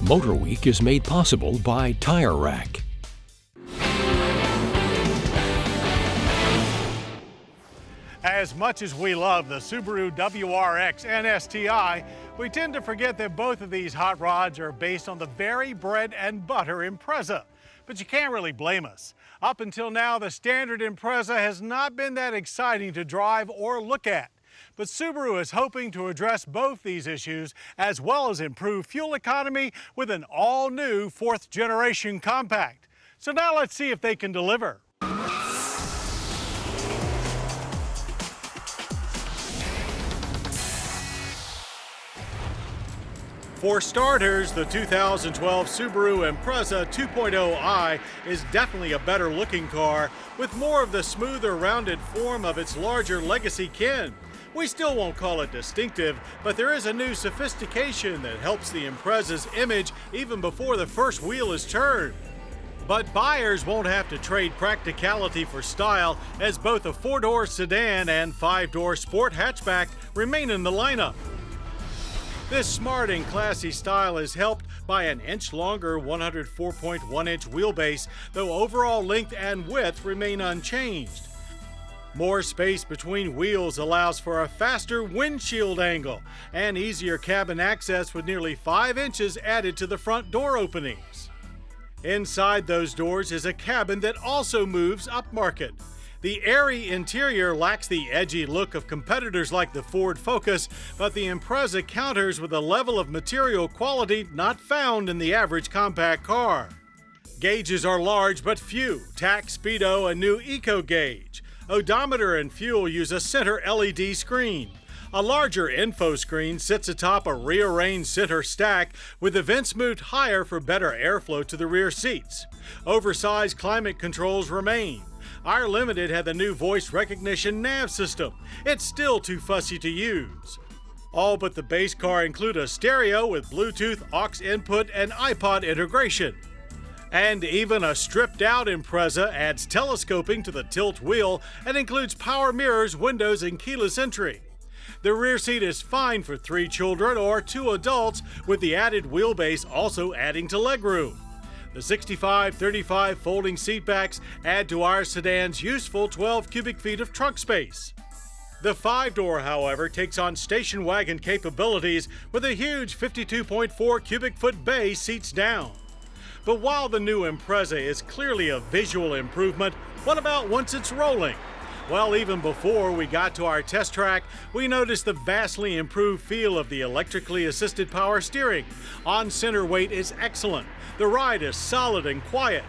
MotorWeek is made possible by Tire Rack. As much as we love the Subaru WRX and STI, we tend to forget that both of these hot rods are based on the very bread and butter Impreza. But you can't really blame us. Up until now, the standard Impreza has not been that exciting to drive or look at. But Subaru is hoping to address both these issues as well as improve fuel economy with an all-new fourth-generation compact. So now let's see if they can deliver. For starters, the 2012 Subaru Impreza 2.0i is definitely a better looking car with more of the smoother, rounded form of its larger legacy kin. We still won't call it distinctive, but there is a new sophistication that helps the Impreza's image even before the first wheel is turned. But buyers won't have to trade practicality for style, as both a 4-door sedan and 5-door sport hatchback remain in the lineup. This smart and classy style is helped by an inch longer 104.1-inch wheelbase, though overall length and width remain unchanged. More space between wheels allows for a faster windshield angle and easier cabin access with nearly 5 inches added to the front door openings. Inside those doors is a cabin that also moves upmarket. The airy interior lacks the edgy look of competitors like the Ford Focus, but the Impreza counters with a level of material quality not found in the average compact car. Gauges are large but few: tach, speedo, and new eco gauge. Odometer and fuel use a center LED screen. A larger info screen sits atop a rearranged center stack with the vents moved higher for better airflow to the rear seats. Oversized climate controls remain. Our Limited had the new voice recognition nav system. It's still too fussy to use. All but the base car include a stereo with Bluetooth, aux input, and iPod integration. And even a stripped-out Impreza adds telescoping to the tilt wheel and includes power mirrors, windows, and keyless entry. The rear seat is fine for 3 children or 2 adults, with the added wheelbase also adding to legroom. The 65-35 folding seatbacks add to our sedan's useful 12 cubic feet of trunk space. The 5-door, however, takes on station wagon capabilities with a huge 52.4 cubic foot bay seats down. But while the new Impreza is clearly a visual improvement, what about once it's rolling? Well, even before we got to our test track, we noticed the vastly improved feel of the electrically assisted power steering. On-center weight is excellent. The ride is solid and quiet.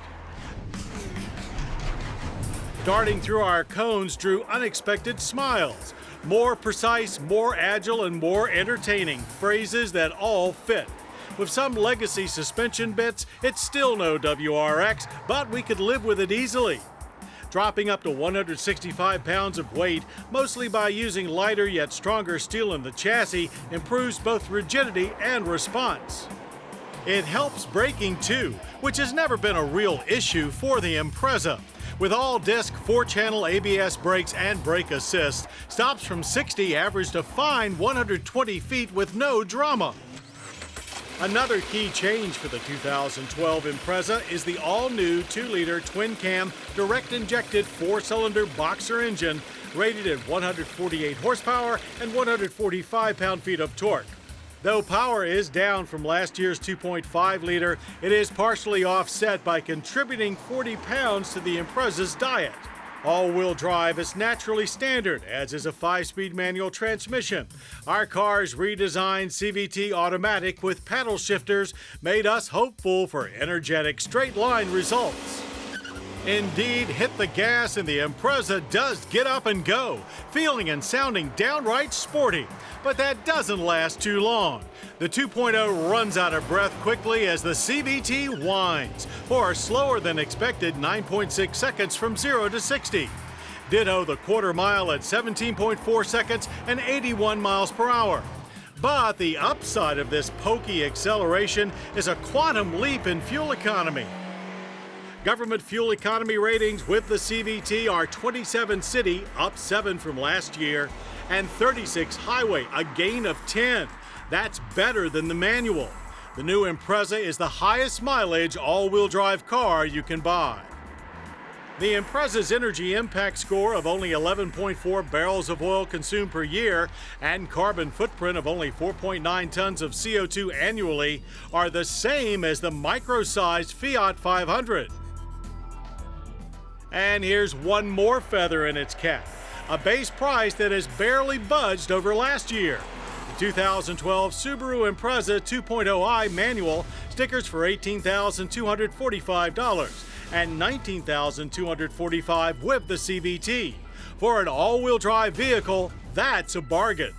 Darting through our cones drew unexpected smiles. More precise, more agile, and more entertaining. Phrases that all fit. With some legacy suspension bits, it's still no WRX, but we could live with it easily. Dropping up to 165 pounds of weight, mostly by using lighter yet stronger steel in the chassis, improves both rigidity and response. It helps braking too, which has never been a real issue for the Impreza. With all-disc 4-channel ABS brakes and brake assist, stops from 60 averaged a fine 120 feet with no drama. Another key change for the 2012 Impreza is the all-new 2-liter twin-cam direct-injected 4-cylinder boxer engine rated at 148 horsepower and 145 pound-feet of torque. Though power is down from last year's 2.5-liter, it is partially offset by contributing 40 pounds to the Impreza's diet. All-wheel drive is naturally standard, as is a 5-speed manual transmission. Our car's redesigned CVT automatic with paddle shifters made us hopeful for energetic straight-line results. Indeed, hit the gas and the Impreza does get up and go, feeling and sounding downright sporty. But that doesn't last too long. The 2.0 runs out of breath quickly as the CVT whines for a slower than expected 9.6 seconds from 0 to 60. Ditto the quarter mile at 17.4 seconds and 81 miles per hour. But the upside of this pokey acceleration is a quantum leap in fuel economy. Government fuel economy ratings with the CVT are 27 city, up 7 from last year, and 36 highway, a gain of 10. That's better than the manual. The new Impreza is the highest mileage all-wheel drive car you can buy. The Impreza's energy impact score of only 11.4 barrels of oil consumed per year and carbon footprint of only 4.9 tons of CO2 annually are the same as the micro-sized Fiat 500. And here's one more feather in its cap, a base price that has barely budged over last year. The 2012 Subaru Impreza 2.0i manual stickers for $18,245 and $19,245 with the CVT. For an all-wheel drive vehicle, that's a bargain.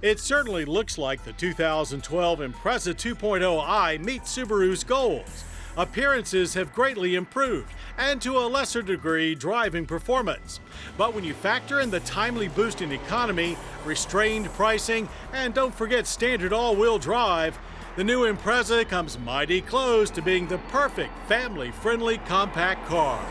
It certainly looks like the 2012 Impreza 2.0i meets Subaru's goals. Appearances have greatly improved, and to a lesser degree, driving performance. But when you factor in the timely boost in economy, restrained pricing, and don't forget standard all-wheel drive, the new Impreza comes mighty close to being the perfect family-friendly compact car.